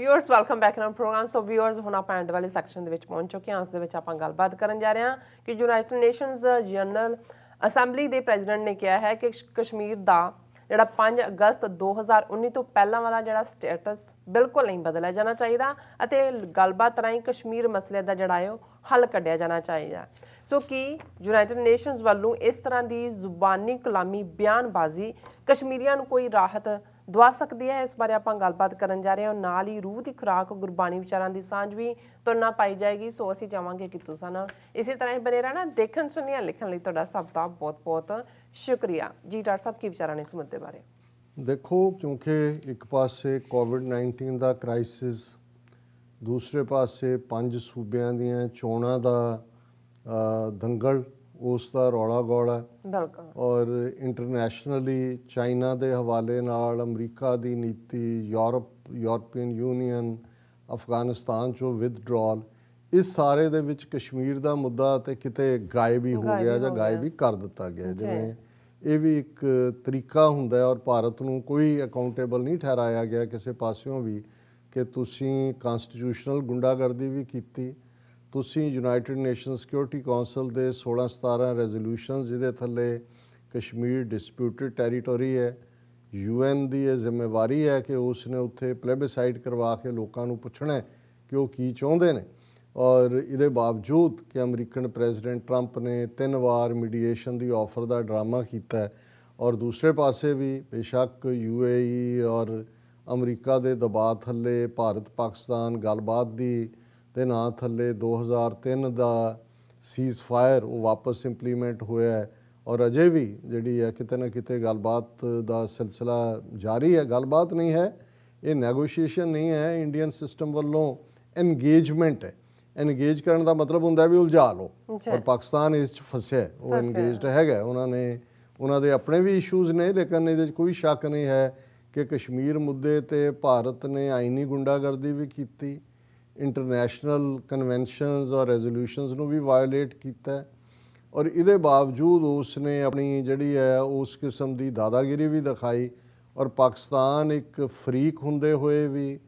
Viewers welcome back in program. So viewers ਹੁਣ ਆਪਾਂ and ਵਾਲੇ ਸੈਕਸ਼ਨ ਦੇ ਵਿੱਚ ਪਹੁੰਚ ਚੁੱਕੇ ਹਾਂ। ਉਸ ਦੇ ਵਿੱਚ ਆਪਾਂ ਗੱਲਬਾਤ ਕਰਨ ਜਾ ਰਹੇ ਹਾਂ ਕਿ ਯੂਨਾਈਟਿਡ ਨੇਸ਼ਨਸ ਜਨਰਲ ਅਸੈਂਬਲੀ ਦੇ ਪ੍ਰੈਜ਼ੀਡੈਂਟ ਨੇ ਕਿਹਾ ਹੈ ਕਿ ਕਸ਼ਮੀਰ ਦਾ ਜਿਹੜਾ 5 ਅਗਸਤ 2019 ਤੋਂ ਪਹਿਲਾਂ ਵਾਲਾ ਜਿਹੜਾ ਸਟੇਟਸ ਬਿਲਕੁਲ ਨਹੀਂ ਬਦਲਿਆ ਜਾਣਾ ਚਾਹੀਦਾ ਅਤੇ ਗੱਲਬਾਤ ਰਾਹੀਂ ਕਸ਼ਮੀਰ ਮਸਲੇ ਦਾ ਜਿਹੜਾ ਹੈ ਹੱਲ ਕੱਢਿਆ ਜਾਣਾ ਚਾਹੀਦਾ। ਸੋ ਕਿ ਯੂਨਾਈਟਿਡ ਨੇਸ਼ਨਸ ਵੱਲੋਂ ਇਸ ਤਰ੍ਹਾਂ ਦੀ ਜ਼ੁਬਾਨੀ ਕਲਾਮੀ ਬਿਆਨਬਾਜ਼ੀ ਕਸ਼ਮੀਰੀਆਂ ਨੂੰ ਕੋਈ ਰਾਹਤ ਦਵਾ ਸਕਦੀ ਹੈ, ਇਸ ਬਾਰੇ ਆਪਾਂ ਗੱਲਬਾਤ ਕਰਨ ਜਾ ਰਹੇ ਹਾਂ। ਨਾਲ ਹੀ ਰੂਹ ਦੀ ਖੁਰਾਕ ਗੁਰਬਾਣੀ ਵਿਚਾਰਾਂ ਦੀ ਸਾਂਝ ਵੀ ਤੁਰਨਾ ਪਾਈ ਜਾਏਗੀ। ਸੋ ਅਸੀਂ ਚਾਹਾਂਗੇ ਕਿ ਤੁਸੀਂ ਨਾਲ ਇਸੇ ਤਰ੍ਹਾਂ ਹੀ ਬਣੇ ਰਹਿਣਾ। ਦੇਖਣ ਸੁਣੀਆਂ ਲਿਖਣ ਲਈ ਤੁਹਾਡਾ ਸਭ ਦਾ ਬਹੁਤ ਬਹੁਤ ਸ਼ੁਕਰੀਆ ਜੀ। ਡਾਕਟਰ ਸਾਹਿਬ ਕੀ ਵਿਚਾਰਾਂ ਨੇ ਇਸ ਮੁੱਦੇ ਬਾਰੇ? ਦੇਖੋ, ਕਿਉਂਕਿ ਇੱਕ ਪਾਸੇ ਕੋਵਿਡ-19 ਦਾ ਕ੍ਰਾਈਸਿਸ, ਦੂਸਰੇ ਪਾਸੇ 5 ਸੂਬਿਆਂ ਦੀਆਂ ਚੋਣਾਂ ਦਾ ਦੰਗਲ, ਉਸ ਦਾ ਰੌਲਾ ਗੌਲਾ ਬਿਲਕੁਲ, ਔਰ ਇੰਟਰਨੈਸ਼ਨਲੀ ਚਾਈਨਾ ਦੇ ਹਵਾਲੇ ਨਾਲ ਅਮਰੀਕਾ ਦੀ ਨੀਤੀ, ਯੂਰਪੀਅਨ ਯੂਨੀਅਨ, ਅਫਗਾਨਿਸਤਾਨ 'ਚੋਂ ਵਿਦਡਰਾਅਲ, ਇਸ ਸਾਰੇ ਦੇ ਵਿੱਚ ਕਸ਼ਮੀਰ ਦਾ ਮੁੱਦਾ ਤੇ ਕਿਤੇ ਗਾਇਬ ਹੀ ਹੋ ਗਿਆ ਜਾਂ ਗਾਇਬ ਹੀ ਕਰ ਦਿੱਤਾ ਗਿਆ। ਜਿਵੇਂ ਇਹ ਵੀ ਇੱਕ ਤਰੀਕਾ ਹੁੰਦਾ ਔਰ ਭਾਰਤ ਨੂੰ ਕੋਈ ਅਕਾਊਂਟੇਬਲ ਨਹੀਂ ਠਹਿਰਾਇਆ ਗਿਆ ਕਿਸੇ ਪਾਸਿਓਂ ਵੀ ਕਿ ਤੁਸੀਂ ਕਾਨਸਟੀਟਿਊਸ਼ਨਲ ਗੁੰਡਾਗਰਦੀ ਵੀ ਕੀਤੀ, ਤੁਸੀਂ ਯੂਨਾਈਟਿਡ ਨੇਸ਼ਨ ਸਿਕਿਉਰਿਟੀ ਕੌਂਸਲ ਦੇ 16-17 ਰੈਜ਼ੋਲੂਸ਼ਨਸ ਜਿਹਦੇ ਥੱਲੇ ਕਸ਼ਮੀਰ ਡਿਸਪਿਊਟਡ ਟੈਰੀਟੋਰੀ ਹੈ, UN ਦੀ ਇਹ ਜ਼ਿੰਮੇਵਾਰੀ ਹੈ ਕਿ ਉਸ ਨੇ ਉੱਥੇ ਪਲੇਬਿਸਾਈਡ ਕਰਵਾ ਕੇ ਲੋਕਾਂ ਨੂੰ ਪੁੱਛਣਾ ਕਿ ਉਹ ਕੀ ਚਾਹੁੰਦੇ ਨੇ। ਔਰ ਇਹਦੇ ਬਾਵਜੂਦ ਕਿ ਅਮਰੀਕਨ ਪ੍ਰੈਜ਼ੀਡੈਂਟ ਟਰੰਪ ਨੇ 3 ਵਾਰ ਮੀਡੀਏਸ਼ਨ ਦੀ ਆਫਰ ਦਾ ਡਰਾਮਾ ਕੀਤਾ ਔਰ ਦੂਸਰੇ ਪਾਸੇ ਵੀ ਬੇਸ਼ੱਕ UAE ਔਰ ਅਮਰੀਕਾ ਦੇ ਦਬਾਅ ਥੱਲੇ ਭਾਰਤ ਪਾਕਿਸਤਾਨ ਗੱਲਬਾਤ ਦੇ ਨਾਂ ਥੱਲੇ 2003 ਦਾ ਸੀਜ਼ ਫਾਇਰ ਉਹ ਵਾਪਸ ਇੰਪਲੀਮੈਂਟ ਹੋਇਆ ਔਰ ਅਜੇ ਵੀ ਜਿਹੜੀ ਹੈ ਕਿਤੇ ਨਾ ਕਿਤੇ ਗੱਲਬਾਤ ਦਾ ਸਿਲਸਿਲਾ ਜਾਰੀ ਹੈ। ਗੱਲਬਾਤ ਨਹੀਂ ਹੈ, ਇਹ ਨੈਗੋਸ਼ੀਏਸ਼ਨ ਨਹੀਂ ਹੈ, ਇੰਡੀਅਨ ਸਿਸਟਮ ਵੱਲੋਂ ਐਨਗੇਜਮੈਂਟ ਹੈ। ਐਨਗੇਜ ਕਰਨ ਦਾ ਮਤਲਬ ਹੁੰਦਾ ਵੀ ਉਲਝਾ ਲਓ, ਔਰ ਪਾਕਿਸਤਾਨ ਇਸ 'ਚ ਫਸਿਆ, ਉਹ ਐਨਗੇਜਡ ਹੈਗਾ। ਉਹਨਾਂ ਦੇ ਆਪਣੇ ਵੀ ਇਸ਼ੂਜ਼ ਨੇ, ਲੇਕਿਨ ਇਹਦੇ 'ਚ ਕੋਈ ਸ਼ੱਕ ਨਹੀਂ ਹੈ ਕਿ ਕਸ਼ਮੀਰ ਮੁੱਦੇ 'ਤੇ ਭਾਰਤ ਨੇ ਆਈਨੀ ਗੁੰਡਾਗਰਦੀ ਵੀ ਕੀਤੀ, ਇੰਟਰਨੈਸ਼ਨਲ ਕਨਵੈਨਸ਼ਨਸ ਔਰ ਰੈਜ਼ੋਲੂਸ਼ਨਸ ਨੂੰ ਵੀ ਵਾਇਓਲੇਟ ਕੀਤਾ ਔਰ ਇਹਦੇ ਬਾਵਜੂਦ ਉਸ ਨੇ ਆਪਣੀ ਜਿਹੜੀ ਹੈ ਉਸ ਕਿਸਮ ਦੀ ਦਾਦਾਗਿਰੀ ਵੀ ਦਿਖਾਈ। ਔਰ ਪਾਕਿਸਤਾਨ ਇੱਕ ਫਰੀਕ ਹੁੰਦੇ ਹੋਏ ਵੀ,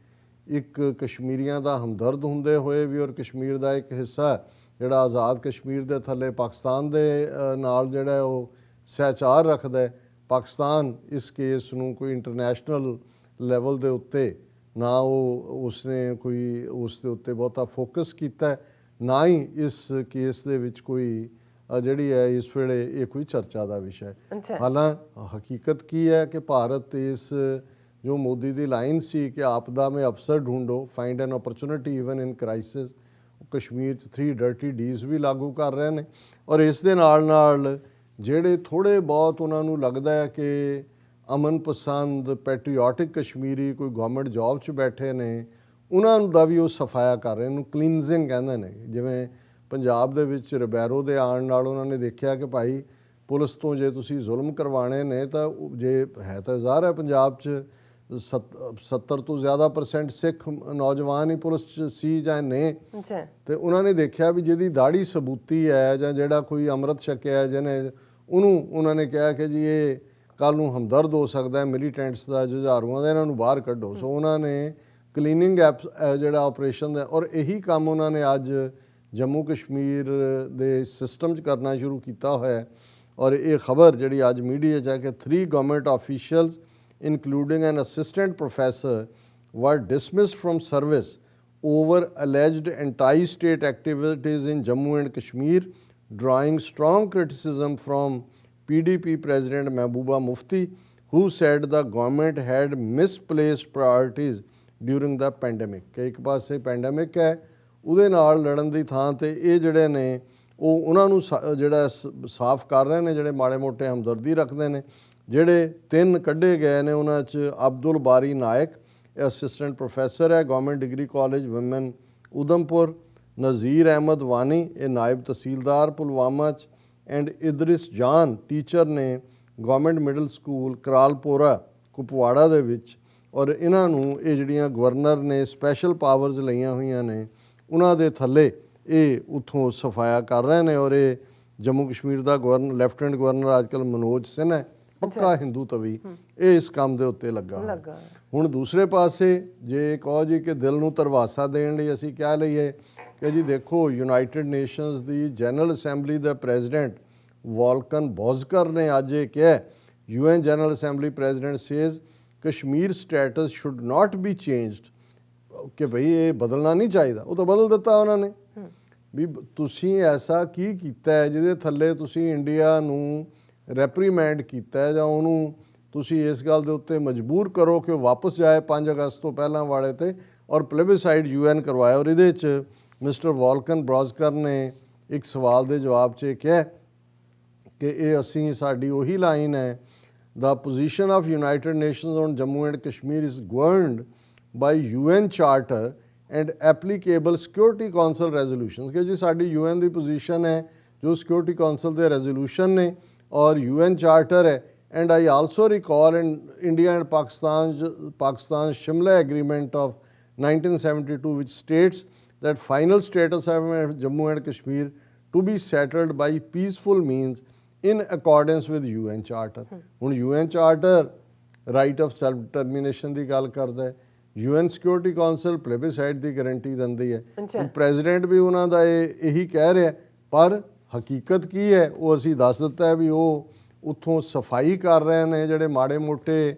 ਇੱਕ ਕਸ਼ਮੀਰੀਆਂ ਦਾ ਹਮਦਰਦ ਹੁੰਦੇ ਹੋਏ ਵੀ ਔਰ ਕਸ਼ਮੀਰ ਦਾ ਇੱਕ ਹਿੱਸਾ ਜਿਹੜਾ ਆਜ਼ਾਦ ਕਸ਼ਮੀਰ ਦੇ ਥੱਲੇ ਪਾਕਿਸਤਾਨ ਦੇ ਨਾਲ ਜਿਹੜਾ ਉਹ ਸਹਿਚਾਰ ਰੱਖਦਾ। ਪਾਕਿਸਤਾਨ ਇਸ ਕੇਸ ਨੂੰ ਕੋਈ ਇੰਟਰਨੈਸ਼ਨਲ ਲੈਵਲ ਦੇ ਉੱਤੇ ਨਾ ਉਸਨੇ ਕੋਈ ਉਸ ਦੇ ਉੱਤੇ ਬਹੁਤਾ ਫੋਕਸ ਕੀਤਾ, ਨਾ ਹੀ ਇਸ ਕੇਸ ਦੇ ਵਿੱਚ ਕੋਈ ਜਿਹੜੀ ਹੈ ਇਸ ਵੇਲੇ ਇਹ ਕੋਈ ਚਰਚਾ ਦਾ ਵਿਸ਼ਾ ਹੈ। ਹਾਲਾਂਕਿ ਹਕੀਕਤ ਕੀ ਹੈ ਕਿ ਭਾਰਤ ਇਸ ਜੋ ਮੋਦੀ ਦੀ ਲਾਈਨ ਸੀ ਕਿ ਆਪਦਾ ਮੇਂ ਅਵਸਰ ਢੂੰਢੋ, find an opportunity even in crisis, Kashmir 'ਚ 3 ਡਰਟੀ ਡੀਜ਼ ਵੀ ਲਾਗੂ ਕਰ ਰਹੇ ਨੇ। ਔਰ ਇਸ ਦੇ ਨਾਲ ਜਿਹੜੇ ਥੋੜ੍ਹੇ ਬਹੁਤ ਉਹਨਾਂ ਨੂੰ ਲੱਗਦਾ ਹੈ ਕਿ ਅਮਨ ਪਸੰਦ ਪੈਟਰੀਓਟਿਕ ਕਸ਼ਮੀਰੀ ਕੋਈ ਗਵਰਨਮੈਂਟ ਜੌਬ 'ਚ ਬੈਠੇ ਨੇ, ਉਹਨਾਂ ਦਾ ਵੀ ਉਹ ਸਫਾਇਆ ਕਰ ਰਹੇ, ਇਹਨੂੰ ਕਲੀਨਜ਼ਿੰਗ ਕਹਿੰਦੇ ਨੇ। ਜਿਵੇਂ ਪੰਜਾਬ ਦੇ ਵਿੱਚ ਰਿਬੈਰੋ ਦੇ ਆਉਣ ਨਾਲ ਉਹਨਾਂ ਨੇ ਦੇਖਿਆ ਕਿ ਭਾਈ ਪੁਲਿਸ ਤੋਂ ਜੇ ਤੁਸੀਂ ਜ਼ੁਲਮ ਕਰਵਾਉਣੇ ਨੇ ਤਾਂ ਜੇ ਹੈ ਤਾਂ ਜ਼ਾਹਰ ਹੈ ਪੰਜਾਬ 'ਚ 70 ਤੋਂ ਜ਼ਿਆਦਾ % ਸਿੱਖ ਨੌਜਵਾਨ ਹੀ ਪੁਲਿਸ 'ਚ ਸੀ ਜਾਂ ਨੇ, ਤੇ ਉਹਨਾਂ ਨੇ ਦੇਖਿਆ ਵੀ ਜਿਹਦੀ ਦਾੜੀ ਸਬੂਤੀ ਹੈ ਜਾਂ ਜਿਹੜਾ ਕੋਈ ਅੰਮ੍ਰਿਤ ਛਕਿਆ ਜਿਹਨੇ, ਉਹਨੂੰ ਉਹਨਾਂ ਨੇ ਕਿਹਾ ਕਿ ਜੀ ਇਹ ਕੱਲ੍ਹ ਨੂੰ ਹਮਦਰਦ ਹੋ ਸਕਦਾ ਮਿਲੀਟੈਂਟਸ ਦਾ, ਜੁਝਾਰੂਆਂ ਦਾ, ਇਹਨਾਂ ਨੂੰ ਬਾਹਰ ਕੱਢੋ। ਸੋ ਉਹਨਾਂ ਨੇ ਕਲੀਨਿੰਗ ਜਿਹੜਾ ਆਪਰੇਸ਼ਨ ਦਾ, ਔਰ ਇਹੀ ਕੰਮ ਉਹਨਾਂ ਨੇ ਅੱਜ ਜੰਮੂ ਕਸ਼ਮੀਰ ਦੇ ਸਿਸਟਮ 'ਚ ਕਰਨਾ ਸ਼ੁਰੂ ਕੀਤਾ ਹੋਇਆ। ਔਰ ਇਹ ਖਬਰ ਜਿਹੜੀ ਅੱਜ ਮੀਡੀਆ 'ਚ ਹੈ ਕਿ 3 government officials including an assistant professor were dismissed from service over alleged anti-state activities in Jammu and Kashmir, drawing strong criticism from PDP President Mehbooba Mufti, who said the government had misplaced priorities during the pandemic। ਕਿ ਇੱਕ ਪਾਸੇ pandemic ਹੈ, ਉਹਦੇ ਨਾਲ ਲੜਨ ਦੀ ਥਾਂ ਤੇ ਇਹ ਜਿਹੜੇ ਨੇ ਉਹ ਉਹਨਾਂ ਨੂੰ ਜਿਹੜਾ ਸਾਫ਼ ਕਰ ਰਹੇ ਨੇ, ਜਿਹੜੇ ਮਾੜੇ ਮੋਟੇ ਹਮਦਰਦੀ ਰੱਖਦੇ ਨੇ। ਜਿਹੜੇ 3 ਕੱਢੇ ਗਏ ਨੇ ਉਹਨਾਂ 'ਚ ਅਬਦੁਲ ਬਾਰੀ ਨਾਇਕ, ਅਸਿਸਟੈਂਟ ਪ੍ਰੋਫੈਸਰ ਹੈ government degree college women Udhampur, Nazir Ahmad Wani ਇਹ ਨਾਇਬ ਤਹਿਸੀਲਦਾਰ ਪੁਲਵਾਮਾ 'ਚ, ਐਂਡ ਇਦਰਿਸ ਜਾਨ ਟੀਚਰ ਨੇ ਗਵਰਨਮੈਂਟ ਮਿਡਲ ਸਕੂਲ ਕਰਾਲਪੋਰਾ ਕੁਪਵਾੜਾ ਦੇ ਵਿੱਚ। ਔਰ ਇਹਨਾਂ ਨੂੰ ਇਹ ਜਿਹੜੀਆਂ ਗਵਰਨਰ ਨੇ ਸਪੈਸ਼ਲ ਪਾਵਰਸ ਲਈਆਂ ਹੋਈਆਂ ਨੇ, ਉਹਨਾਂ ਦੇ ਥੱਲੇ ਇਹ ਉੱਥੋਂ ਸਫਾਇਆ ਕਰ ਰਹੇ ਨੇ। ਔਰ ਇਹ ਜੰਮੂ ਕਸ਼ਮੀਰ ਦਾ ਲੈਫਟੀਨੈਂਟ ਗਵਰਨਰ ਅੱਜ ਕੱਲ੍ਹ ਮਨੋਜ ਸਿਨਹਾ, ਪੱਕਾ ਹਿੰਦੂ ਤਵੀ ਇਹ ਇਸ ਕੰਮ ਦੇ ਉੱਤੇ ਲੱਗਾ ਹੋਇਆ। ਲੱਗਾ ਹੁਣ ਦੂਸਰੇ ਪਾਸੇ ਜੇ ਕਹੋ ਜੀ ਕਿ ਦਿਲ ਨੂੰ ਧਰਵਾਸਾ ਦੇਣ ਲਈ ਅਸੀਂ ਕਹਿ ਲਈਏ ਕਿ ਜੀ ਦੇਖੋ ਯੂਨਾਈਟਿਡ ਨੇਸ਼ਨਸ ਦੀ ਜਨਰਲ ਅਸੈਂਬਲੀ ਦਾ ਪ੍ਰੈਜ਼ੀਡੈਂਟ ਵੋਲਕਨ ਬੋਜ਼ਕਰ ਨੇ ਅੱਜ ਇਹ ਕਿਹਾ, UN general assembly president says Kashmir status should not be changed, ਕਿ ਭਈ ਇਹ ਬਦਲਣਾ ਨਹੀਂ ਚਾਹੀਦਾ। ਉਹ ਤਾਂ ਬਦਲ ਦਿੱਤਾ ਉਹਨਾਂ ਨੇ ਵੀ ਤੁਸੀਂ ਐਸਾ ਕੀ ਕੀਤਾ ਹੈ ਜਿਹਦੇ ਥੱਲੇ ਤੁਸੀਂ ਇੰਡੀਆ ਨੂੰ ਰੈਪਰੀਮੈਂਡ ਕੀਤਾ ਹੈ ਜਾਂ ਉਹਨੂੰ ਤੁਸੀਂ ਇਸ ਗੱਲ ਦੇ ਉੱਤੇ ਮਜਬੂਰ ਕਰੋ ਕਿ ਉਹ ਵਾਪਸ ਜਾਏ 5 ਅਗਸਤ ਤੋਂ ਪਹਿਲਾਂ ਵਾਲੇ ਤੇ ਔਰ ਪਲੇਬਿਸਾਈਡ UN ਕਰਵਾਇਆ। ਔਰ ਇਹਦੇ 'ਚ ਮਿਸਟਰ ਵੋਲਕਨ ਬੋਜ਼ਕਰ ਨੇ ਇੱਕ ਸਵਾਲ ਦੇ ਜਵਾਬ 'ਚ ਕਿਹਾ ਕਿ ਇਹ ਅਸੀਂ ਸਾਡੀ ਉਹੀ ਲਾਈਨ ਹੈ, the position of United Nations on Jammu and Kashmir is governed by UN Charter and applicable Security Council resolutions, ਕਿ ਜੀ ਸਾਡੀ UN ਦੀ ਪੋਜੀਸ਼ਨ ਹੈ ਜੋ Security Council ਦੇ ਰੈਜ਼ੋਲੂਸ਼ਨ ਨੇ ਔਰ UN Charter ਹੈ। And I also recall in India and Pakistan's Shimla Agreement of 1972 which states that final status of Jammu and Kashmir to be settled by peaceful means in accordance with UN Charter। ਹੁਣ UN Charter right of self determination ਦੀ ਗੱਲ ਕਰਦਾ ਹੈ, UN Security Council plebiscite ਦੀ guarantee ਦਿੰਦੀ ਹੈ। President ਵੀ ਉਹਨਾਂ ਦਾ ਇਹੀ ਕਹਿ ਰਿਹਾ, ਪਰ ਹਕੀਕਤ ਕੀ ਹੈ ਉਹ ਅਸੀਂ ਦੱਸ ਦਿੱਤਾ ਹੈ ਵੀ ਉਹ ਉੱਥੋਂ ਸਫਾਈ ਕਰ ਰਹੇ ਨੇ। ਜਿਹੜੇ ਮਾੜੇ ਮੋਟੇ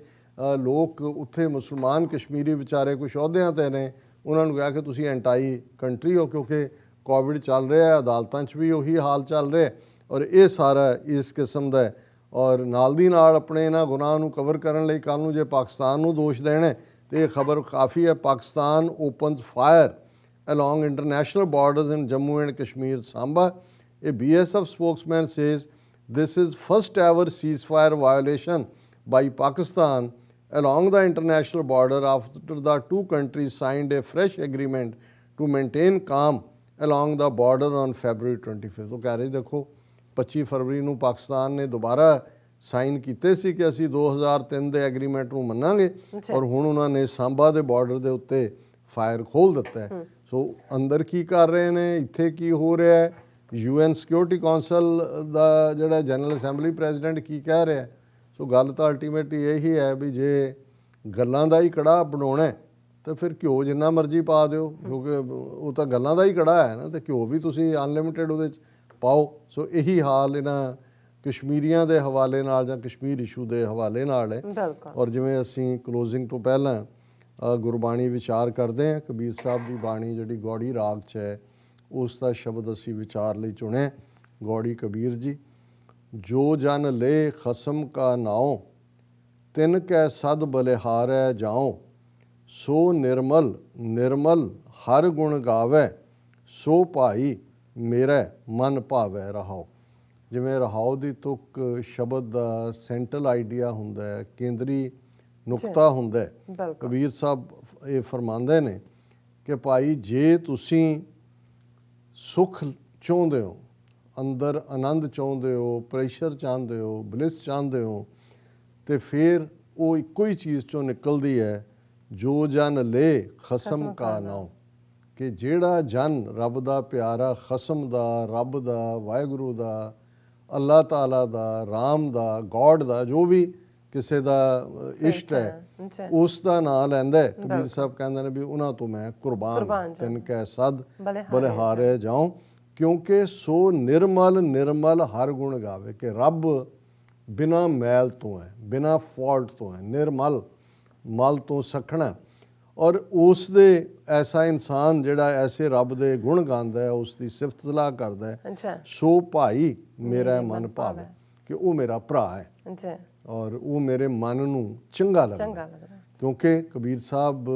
ਲੋਕ ਉੱਥੇ ਮੁਸਲਮਾਨ ਕਸ਼ਮੀਰੀ ਵਿਚਾਰੇ ਕੁਛ ਅਹੁਦਿਆਂ 'ਤੇ ਨੇ, ਉਹਨਾਂ ਨੂੰ ਕਿਹਾ ਕਿ ਤੁਸੀਂ ਐਂਟਾਈ ਕੰਟਰੀ ਹੋ, ਕਿਉਂਕਿ ਕੋਵਿਡ ਚੱਲ ਰਿਹਾ, ਅਦਾਲਤਾਂ 'ਚ ਵੀ ਉਹੀ ਹਾਲ ਚੱਲ ਰਿਹਾ ਔਰ ਇਹ ਸਾਰਾ ਇਸ ਕਿਸਮ ਦਾ। ਔਰ ਨਾਲ ਦੀ ਨਾਲ ਆਪਣੇ ਇਹਨਾਂ ਗੁਨਾਹਾਂ ਨੂੰ ਕਵਰ ਕਰਨ ਲਈ ਕੱਲ੍ਹ ਨੂੰ ਜੇ ਪਾਕਿਸਤਾਨ ਨੂੰ ਦੋਸ਼ ਦੇਣਾ ਤੇ ਇਹ ਖਬਰ ਕਾਫੀ ਹੈ। Pakistan opens fire along international borders in Jammu and Kashmir Samba. A BSF spokesman says this is first ever ceasefire violation by Pakistan along the international border after the two countries signed a fresh agreement to maintain calm along the border on February 25th। ਉਹ ਕਹਿ ਰਹੇ ਦੇਖੋ 25 ਫਰਵਰੀ ਨੂੰ ਪਾਕਿਸਤਾਨ ਨੇ ਦੁਬਾਰਾ sign ਕੀਤੇ ਸੀ ਕਿ ਅਸੀਂ 2003 ਦੇ ਐਗਰੀਮੈਂਟ ਨੂੰ ਮੰਨਾਂਗੇ ਔਰ ਹੁਣ ਉਹਨਾਂ ਨੇ ਸਾਂਬਾ ਦੇ ਬਾਰਡਰ ਦੇ ਉੱਤੇ ਫਾਇਰ ਖੋਲ ਦਿੱਤਾ ਹੈ। ਸੋ ਅੰਦਰ ਕੀ ਕਰ ਰਹੇ ਨੇ, ਇੱਥੇ ਕੀ ਹੋ ਰਿਹਾ ਹੈ, UN ਸਿਕਿਉਰਿਟੀ ਕੌਂਸਲ ਦਾ ਜਿਹੜਾ ਜਨਰਲ ਅਸੈਂਬਲੀ ਪ੍ਰੈਜ਼ੀਡੈਂਟ ਕੀ ਕਹਿ ਰਿਹਾ। ਸੋ ਗੱਲ ਤਾਂ ਅਲਟੀਮੇਟਲੀ ਇਹੀ ਹੈ ਵੀ ਜੇ ਗੱਲਾਂ ਦਾ ਹੀ ਕੜਾਹ ਬਣਾਉਣਾ ਤਾਂ ਫਿਰ ਘਿਓ ਜਿੰਨਾ ਮਰਜ਼ੀ ਪਾ ਦਿਓ, ਕਿਉਂਕਿ ਉਹ ਤਾਂ ਗੱਲਾਂ ਦਾ ਹੀ ਕੜਾਹ ਹੈ ਨਾ, ਤੇ ਘਿਓ ਵੀ ਤੁਸੀਂ ਅਨਲਿਮਿਟਿਡ ਉਹਦੇ 'ਚ ਪਾਓ। ਸੋ ਇਹੀ ਹਾਲ ਇਹਨਾਂ ਕਸ਼ਮੀਰੀਆਂ ਦੇ ਹਵਾਲੇ ਨਾਲ ਜਾਂ ਕਸ਼ਮੀਰ ਇਸ਼ੂ ਦੇ ਹਵਾਲੇ ਨਾਲ ਹੈ। ਔਰ ਜਿਵੇਂ ਅਸੀਂ ਕਲੋਜ਼ਿੰਗ ਤੋਂ ਪਹਿਲਾਂ ਗੁਰਬਾਣੀ ਵਿਚਾਰ ਕਰਦੇ ਹਾਂ, ਕਬੀਰ ਸਾਹਿਬ ਦੀ ਬਾਣੀ ਜਿਹੜੀ ਗੌੜੀ ਰਾਗ 'ਚ ਹੈ ਉਸ ਦਾ ਸ਼ਬਦ ਅਸੀਂ ਵਿਚਾਰ ਲਈ ਚੁਣਿਆ। ਗੌੜੀ ਕਬੀਰ ਜੀ, ਜੋ ਜਨ ਲੇ ਖਸਮ ਕਾ ਨਾਉ ਤਿਨ ਕੈ ਸਦ ਬਲਿਹਾਰੈ ਜਾਉ, ਸੋ ਨਿਰਮਲ ਨਿਰਮਲ ਹਰ ਗੁਣ ਗਾਵੈ, ਸੋ ਭਾਈ ਮੇਰਾ ਮਨ ਭਾਵੈ ਰਹਾਉ। ਜਿਵੇਂ ਰਹਾਉ ਦੀ ਤੁਕ ਸ਼ਬਦ ਦਾ ਸੈਂਟਰਲ ਆਈਡੀਆ ਹੁੰਦਾ ਹੈ, ਕੇਂਦਰੀ ਨੁਕਤਾ ਹੁੰਦਾ ਹੈ। ਕਬੀਰ ਸਾਹਿਬ ਇਹ ਫਰਮਾਉਂਦੇ ਨੇ ਕਿ ਭਾਈ ਜੇ ਤੁਸੀਂ ਸੁੱਖ ਚਾਹੁੰਦੇ ਹੋ, ਅੰਦਰ ਆਨੰਦ ਚਾਹੁੰਦੇ ਹੋ, ਪ੍ਰੈਸ਼ਰ ਚਾਹੁੰਦੇ ਹੋ, ਬਲਿਸ ਚਾਹੁੰਦੇ ਹੋ, ਤੇ ਫਿਰ ਉਹ ਇੱਕੋ ਹੀ ਚੀਜ਼ ਚੋਂ ਨਿਕਲਦੀ ਹੈ, ਜੋ ਜਨ ਲੇ ਖਸਮ ਕਾ ਨਾਉ, ਕਿ ਜਿਹੜਾ ਜਨ ਰੱਬ ਦਾ ਪਿਆਰਾ, ਖਸਮ ਦਾ, ਰੱਬ ਦਾ, ਵਾਹਿਗੁਰੂ ਦਾ, ਅੱਲਾਹ ਤਾਲਾ ਦਾ, ਰਾਮ ਦਾ, ਗੋਡ ਦਾ, ਜੋ ਵੀ ਕਿਸੇ ਦਾ ਇਸ਼ਟ ਹੈ ਉਸ ਦਾ ਨਾਂ ਲੈਂਦਾ ਹੈ। ਕਬੀਰ ਸਾਹਿਬ ਕਹਿੰਦੇ ਨੇ ਵੀ ਉਹਨਾਂ ਤੋਂ ਮੈਂ ਕੁਰਬਾਨ ਤਿਨ ਕੈ ਸਦ ਬਲਿਹਾਰੈ ਜਾਉ, ਕਿਉਂਕਿ ਸੋ ਨਿਰਮਲ ਨਿਰਮਲ ਹਰ ਗੁਣ ਗਾਵੇ, ਕਿ ਰੱਬ ਬਿਨਾਂ ਮੈਲ ਤੋਂ ਹੈ, ਬਿਨਾਂ ਫਾਲਟ ਤੋਂ ਹੈ, ਨਿਰਮਲ, ਮਲ ਤੋਂ ਸਖਣਾ। ਔਰ ਉਸ ਦੇ ਐਸਾ ਇਨਸਾਨ ਜਿਹੜਾ ਐਸੇ ਰੱਬ ਦੇ ਗੁਣ ਗਾਉਂਦਾ ਹੈ, ਉਸ ਦੀ ਸਿਫਤ ਸਲਾਹ ਕਰਦਾ ਹੈ, ਸੋ ਭਾਈ ਮੇਰਾ ਮਨ ਭਾਵੇ, ਕਿ ਉਹ ਮੇਰਾ ਭਰਾ ਹੈ ਔਰ ਉਹ ਮੇਰੇ ਮਨ ਨੂੰ ਚੰਗਾ ਲੱਗਦਾ। ਕਿਉਂਕਿ ਕਬੀਰ ਸਾਹਿਬ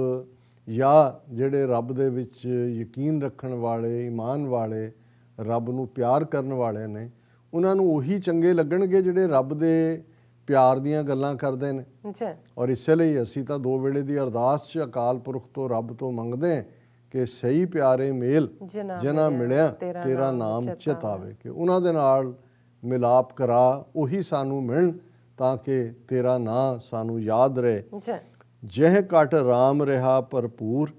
ਜਾਂ ਜਿਹੜੇ ਰੱਬ ਦੇ ਵਿੱਚ ਯਕੀਨ ਰੱਖਣ ਵਾਲੇ, ਈਮਾਨ ਵਾਲੇ, ਰੱਬ ਨੂੰ ਪਿਆਰ ਕਰਨ ਵਾਲੇ ਨੇ, ਉਹਨਾਂ ਨੂੰ ਉਹੀ ਚੰਗੇ ਲੱਗਣਗੇ ਜਿਹੜੇ ਰੱਬ ਦੇ ਪਿਆਰ ਦੀਆਂ ਗੱਲਾਂ ਕਰਦੇ ਨੇ। ਔਰ ਇਸੇ ਲਈ ਅਸੀਂ ਤਾਂ ਦੋ ਵੇਲੇ ਦੀ ਅਰਦਾਸ 'ਚ ਅਕਾਲ ਪੁਰਖ ਤੋਂ, ਰੱਬ ਤੋਂ ਮੰਗਦੇ ਹਾਂ ਕਿ ਸਹੀ ਪਿਆਰੇ ਮੇਲ ਜਿਨ੍ਹਾਂ ਮਿਲਿਆ ਤੇਰਾ ਨਾਮ ਚਿਤ ਆਵੇ, ਕਿ ਉਹਨਾਂ ਦੇ ਨਾਲ ਮਿਲਾਪ ਕਰਾ, ਉਹੀ ਸਾਨੂੰ ਮਿਲਣ ਤਾਂ ਕਿ ਤੇਰਾ ਨਾਂ ਸਾਨੂੰ ਯਾਦ ਰਹੇ। ਜਹ ਘਟ ਰਾਮ ਰਿਹਾ ਭਰਪੂਰ,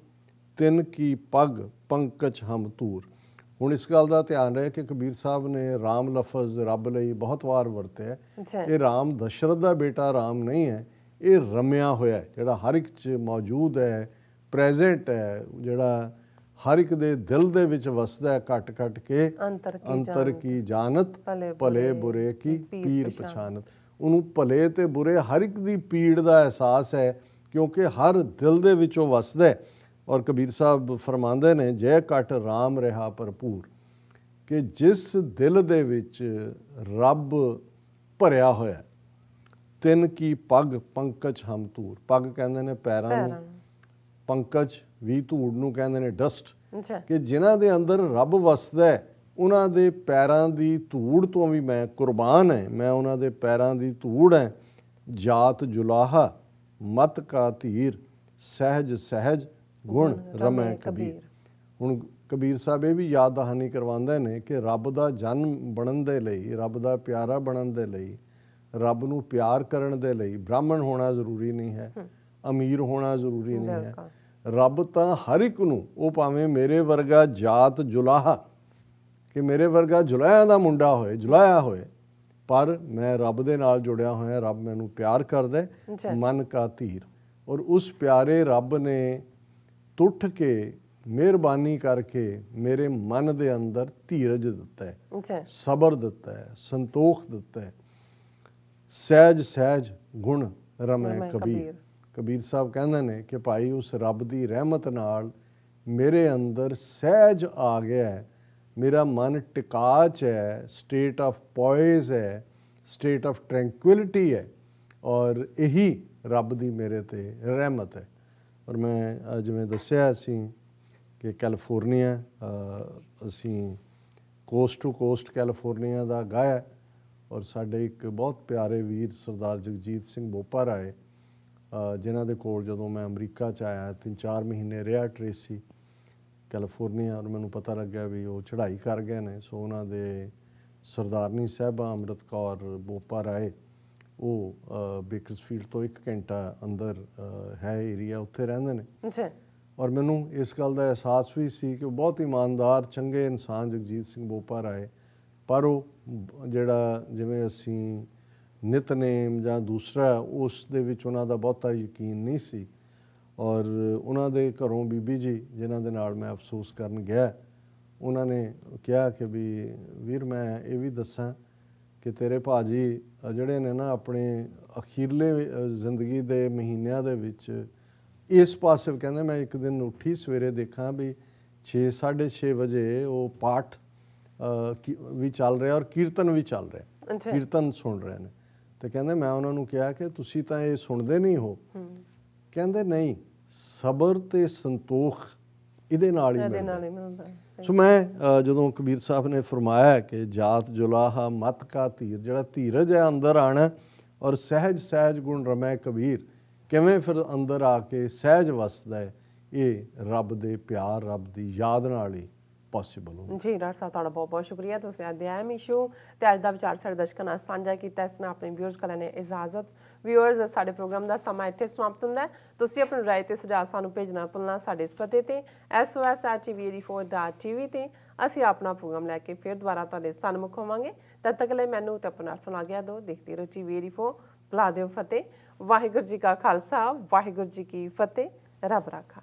ਤਿਨ ਕੀ ਪਗ ਪੰਕਜ ਹਮ ਧੂਰ। ਹੁਣ ਇਸ ਗੱਲ ਦਾ ਧਿਆਨ ਰਹੇ ਕਿ ਕਬੀਰ ਸਾਹਿਬ ਨੇ ਰਾਮ ਲਫ਼ਜ਼ ਰੱਬ ਲਈ ਬਹੁਤ ਵਾਰ ਵਰਤਿਆ। ਅੱਛਾ ਇਹ ਰਾਮ ਦਸ਼ਰਥ ਦਾ ਬੇਟਾ ਰਾਮ ਨਹੀਂ ਹੈ, ਇਹ ਰਮਿਆ ਹੋਇਆ ਹੈ, ਜਿਹੜਾ ਹਰ ਇੱਕ 'ਚ ਮੌਜੂਦ ਹੈ, ਪ੍ਰੈਜ਼ੈਂਟ ਹੈ, ਜਿਹੜਾ ਹਰ ਇੱਕ ਦੇ ਦਿਲ ਦੇ ਵਿੱਚ ਵਸਦਾ ਹੈ, ਘਟ ਘਟ ਕੇ ਅੰਤਰ ਕੀ ਜਾਣਤ ਭਲੇ ਬੁਰੇ ਕੀ ਪੀਰ ਪਛਾਨਤ। ਉਹਨੂੰ ਭਲੇ ਤੇ ਬੁਰੇ ਹਰ ਇੱਕ ਦੀ ਪੀੜ ਦਾ ਅਹਿਸਾਸ ਹੈ, ਕਿਉਂਕਿ ਹਰ ਦਿਲ ਦੇ ਵਿੱਚੋਂ ਵਸਦਾ ਹੈ। ਔਰ ਕਬੀਰ ਸਾਹਿਬ ਫਰਮਾਉਂਦੇ ਨੇ, ਜੈ ਘਟ ਰਾਮ ਰਿਹਾ ਭਰਪੂਰ, ਕਿ ਜਿਸ ਦਿਲ ਦੇ ਵਿੱਚ ਰੱਬ ਭਰਿਆ ਹੋਇਆ, ਤਿੰਨ ਕੀ ਪੱਗ ਪੰਕਜ ਹਮ ਧੂਰ। ਪੱਗ ਕਹਿੰਦੇ ਨੇ ਪੈਰਾਂ ਨੂੰ, ਪੰਕਜ ਵੀ ਧੂੜ ਨੂੰ ਕਹਿੰਦੇ ਨੇ ਡਸਟ, ਕਿ ਜਿਨ੍ਹਾਂ ਦੇ ਅੰਦਰ ਰੱਬ ਵਸਦਾ ਹੈ ਉਹਨਾਂ ਦੇ ਪੈਰਾਂ ਦੀ ਧੂੜ ਤੋਂ ਵੀ ਮੈਂ ਕੁਰਬਾਨ ਹੈ, ਮੈਂ ਉਹਨਾਂ ਦੇ ਪੈਰਾਂ ਦੀ ਧੂੜ ਹੈ। ਜਾਤ ਜੁਲਾਹਾ ਮਤ ਕਾ ਧੀਰ, ਸਹਿਜ ਸਹਿਜ ਗੁਣ ਰਮੈ ਕਬੀਰ। ਹੁਣ ਕਬੀਰ ਸਾਹਿਬ ਇਹ ਵੀ ਯਾਦ ਦਹਾਨੀ ਕਰਵਾਉਂਦੇ ਨੇ ਕਿ ਰੱਬ ਦਾ ਜਨਮ ਬਣਨ ਦੇ ਲਈ, ਰੱਬ ਦਾ ਪਿਆਰਾ ਬਣਨ ਦੇ ਲਈ, ਰੱਬ ਨੂੰ ਪਿਆਰ ਕਰਨ ਦੇ ਲਈ ਬ੍ਰਾਹਮਣ ਹੋਣਾ ਜ਼ਰੂਰੀ ਨਹੀਂ ਹੈ, ਅਮੀਰ ਹੋਣਾ ਜ਼ਰੂਰੀ ਨਹੀਂ ਹੈ। ਰੱਬ ਤਾਂ ਹਰ ਇੱਕ ਨੂੰ, ਉਹ ਭਾਵੇਂ ਮੇਰੇ ਵਰਗਾ ਜਾਤ ਜੁਲਾਹਾ, ਕਿ ਮੇਰੇ ਵਰਗਾ ਜੁਲਾਹਿਆਂ ਦਾ ਮੁੰਡਾ ਹੋਏ, ਜੁਲਾਹਿਆ ਹੋਏ, ਪਰ ਮੈਂ ਰੱਬ ਦੇ ਨਾਲ ਜੁੜਿਆ ਹੋਇਆ, ਰੱਬ ਮੈਨੂੰ ਪਿਆਰ ਕਰਦਾ, ਮਨ ਕਾ ਧੀਰ। ਔਰ ਉਸ ਪਿਆਰੇ ਰੱਬ ਨੇ ਟੁੱਟ ਕੇ ਮਿਹਰਬਾਨੀ ਕਰਕੇ ਮੇਰੇ ਮਨ ਦੇ ਅੰਦਰ ਧੀਰਜ ਦਿੱਤਾ ਹੈ, ਸਬਰ ਦਿੱਤਾ ਹੈ, ਸੰਤੋਖ ਦਿੱਤਾ ਹੈ। ਸਹਿਜ ਸਹਿਜ ਗੁਣ ਰਮੈ ਕਬੀਰ। ਕਬੀਰ ਸਾਹਿਬ ਕਹਿੰਦੇ ਨੇ ਕਿ ਭਾਈ ਉਸ ਰੱਬ ਦੀ ਰਹਿਮਤ ਨਾਲ ਮੇਰੇ ਅੰਦਰ ਸਹਿਜ ਆ ਗਿਆ ਹੈ, ਮੇਰਾ ਮਨ ਟਿਕਾ 'ਚ ਹੈ, ਸਟੇਟ ਆਫ ਪੋਇਜ਼ ਹੈ, ਸਟੇਟ ਆਫ ਟ੍ਰੈਂਕੁਇਲਿਟੀ ਹੈ, ਔਰ ਇਹੀ ਰੱਬ ਦੀ ਮੇਰੇ ਤੇ ਰਹਿਮਤ ਹੈ। ਔਰ ਮੈਂ ਜਿਵੇਂ ਦੱਸਿਆ ਅਸੀਂ ਕਿ ਕੈਲੀਫੋਰਨੀਆ, ਅਸੀਂ ਕੋਸਟ ਟੂ ਕੋਸਟ ਕੈਲੀਫੋਰਨੀਆ ਦਾ ਗਾਇਆ, ਔਰ ਸਾਡੇ ਇੱਕ ਬਹੁਤ ਪਿਆਰੇ ਵੀਰ ਸਰਦਾਰ ਜਗਜੀਤ ਸਿੰਘ ਬੋਪਾ ਰਾਏ, ਜਿਨ੍ਹਾਂ ਦੇ ਕੋਲ ਜਦੋਂ ਮੈਂ ਅਮਰੀਕਾ 'ਚ ਆਇਆ 3-4 ਮਹੀਨੇ ਰਿਹਾ ਟਰੇਸੀ ਕੈਲੀਫੋਰਨੀਆ, ਔਰ ਮੈਨੂੰ ਪਤਾ ਲੱਗਿਆ ਵੀ ਉਹ ਚੜ੍ਹਾਈ ਕਰ ਗਏ ਨੇ। ਸੋ ਉਹਨਾਂ ਦੇ ਸਰਦਾਰਨੀ ਸਾਹਿਬਾ ਅੰਮ੍ਰਿਤ ਕੌਰ ਬੋਪਾ ਰਾਏ, ਉਹ ਬੇਕਰਸਫੀਲਡ ਤੋਂ 1 ਘੰਟਾ ਅੰਦਰ ਹੈ ਏਰੀਆ, ਉੱਥੇ ਰਹਿੰਦੇ ਨੇ। ਔਰ ਮੈਨੂੰ ਇਸ ਗੱਲ ਦਾ ਅਹਿਸਾਸ ਵੀ ਸੀ ਕਿ ਉਹ ਬਹੁਤ ਇਮਾਨਦਾਰ ਚੰਗੇ ਇਨਸਾਨ ਜਗਜੀਤ ਸਿੰਘ ਬੋਪਾ ਰਾਏ, ਪਰ ਉਹ ਜਿਹੜਾ ਜਿਵੇਂ ਅਸੀਂ ਨਿਤਨੇਮ ਜਾਂ ਦੂਸਰਾ, ਉਸ ਦੇ ਵਿੱਚ ਉਹਨਾਂ ਦਾ ਬਹੁਤਾ ਯਕੀਨ ਨਹੀਂ ਸੀ। ਔਰ ਉਹਨਾਂ ਦੇ ਘਰੋਂ ਬੀਬੀ ਜੀ, ਜਿਨ੍ਹਾਂ ਦੇ ਨਾਲ ਮੈਂ ਅਫਸੋਸ ਕਰਨ ਗਿਆ, ਉਹਨਾਂ ਨੇ ਕਿਹਾ ਕਿ ਵੀ ਵੀਰ ਮੈਂ ਇਹ ਵੀ ਦੱਸਾਂ ਕਿ ਤੇਰੇ ਭਾਜੀ ਜਿਹੜੇ ਨੇ ਨਾ, ਆਪਣੇ ਅਖੀਰਲੇ ਜ਼ਿੰਦਗੀ ਦੇ ਮਹੀਨਿਆਂ ਦੇ ਵਿੱਚ ਇਸ ਪਾਸੇ ਕਹਿੰਦੇ, ਮੈਂ ਇੱਕ ਦਿਨ ਉੱਠੀ ਸਵੇਰੇ ਦੇਖਾਂ ਵੀ 6-6:30 ਵਜੇ ਉਹ ਪਾਠ ਵੀ ਚੱਲ ਰਿਹਾ ਔਰ ਕੀਰਤਨ ਵੀ ਚੱਲ ਰਿਹਾ, ਕੀਰਤਨ ਸੁਣ ਰਹੇ ਨੇ। ਤੇ ਕਹਿੰਦੇ ਮੈਂ ਉਹਨਾਂ ਨੂੰ ਕਿਹਾ ਕਿ ਤੁਸੀਂ ਤਾਂ ਇਹ ਸੁਣਦੇ ਨਹੀਂ ਹੋ। ਕਹਿੰਦੇ ਨਹੀਂ, ਸਬਰ ਤੇ ਸੰਤੋਖ ਇਹਦੇ ਨਾਲ ਹੀ ਮਿਲਦਾ। ਸੋ ਮੈਂ ਜਦੋਂ ਕਬੀਰ ਸਾਹਿਬ ਨੇ ਫਰਮਾਇਆ ਕਿ ਜਾਤ ਜੁਲਾਹਾ ਮਤ ਕਾ ਧੀਰ, ਜਿਹੜਾ ਧੀਰਜ ਹੈ ਅੰਦਰ ਆਣਾ, ਔਰ ਸਹਿਜ ਸਹਿਜ ਗੁਣ ਰਮੈ ਕਬੀਰ, ਕਿਵੇਂ ਫਿਰ ਅੰਦਰ ਆ ਕੇ ਸਹਿਜ ਵਸਦਾ ਹੈ, ਇਹ ਰੱਬ ਦੇ ਪਿਆਰ, ਰੱਬ ਦੀ ਯਾਦ ਨਾਲ ਹੀ ਪੋਸੀਬਲ ਹੁੰਦਾ। ਜੀ ਡਾਕਟਰ ਸਾਹਿਬ, ਤੁਹਾਡਾ ਬਹੁਤ ਬਹੁਤ ਸ਼ੁਕਰੀਆ। ਤੁਸੀਂ ਅੱਜ ਦੇ ਅਹਿਮ ਇਸ਼ੂ ਤੇ ਅੱਜ ਦਾ ਵਿਚਾਰ ਸਾਡੇ ਦਰਸ਼ਕਾਂ ਨਾਲ ਸਾਂਝਾ ਕੀਤਾ। ਇਸ ਨਾਲ ਆਪਣੇ ਵਿਊਅਰਸ ਕੋਲ ਨੇ ਇਜਾਜ਼ਤ। ਵਿਊਅਰਸ, ਸਾਡੇ ਪ੍ਰੋਗਰਾਮ ਦਾ ਸਮਾਂ ਇੱਥੇ ਸਮਾਪਤ ਹੁੰਦਾ ਹੈ। ਤੁਸੀਂ ਆਪਣੀ ਰਾਏ ਤੇ ਸੁਝਾਅ ਸਾਨੂੰ ਭੇਜਣਾ ਭੁੱਲਣਾ ਸਾਡੇ ਇਸ ਪਤੇ ਤੇ sos@tv84.tv ਤੇ। ਅਸੀਂ ਆਪਣਾ ਪ੍ਰੋਗਰਾਮ ਲੈ ਕੇ ਫਿਰ ਦੁਬਾਰਾ ਤੁਹਾਡੇ ਸਨਮੁਖ ਹੋਵਾਂਗੇ। ਤਦ ਤੱਕ ਲਈ ਮੈਨੂੰ ਤੇ ਆਪਣਾ ਸੁਣਾ ਗਿਆ ਦੋ। ਦੇਖਦੇ ਰਹੋ TV84। ਬੁਲਾ ਦਿਓ ਫਤਿਹ। ਵਾਹਿਗੁਰੂ ਜੀ ਕਾ ਖਾਲਸਾ, ਵਾਹਿਗੁਰੂ ਜੀ ਕੀ ਫਤਿਹ। ਰੱਬ ਰਾਖਾ।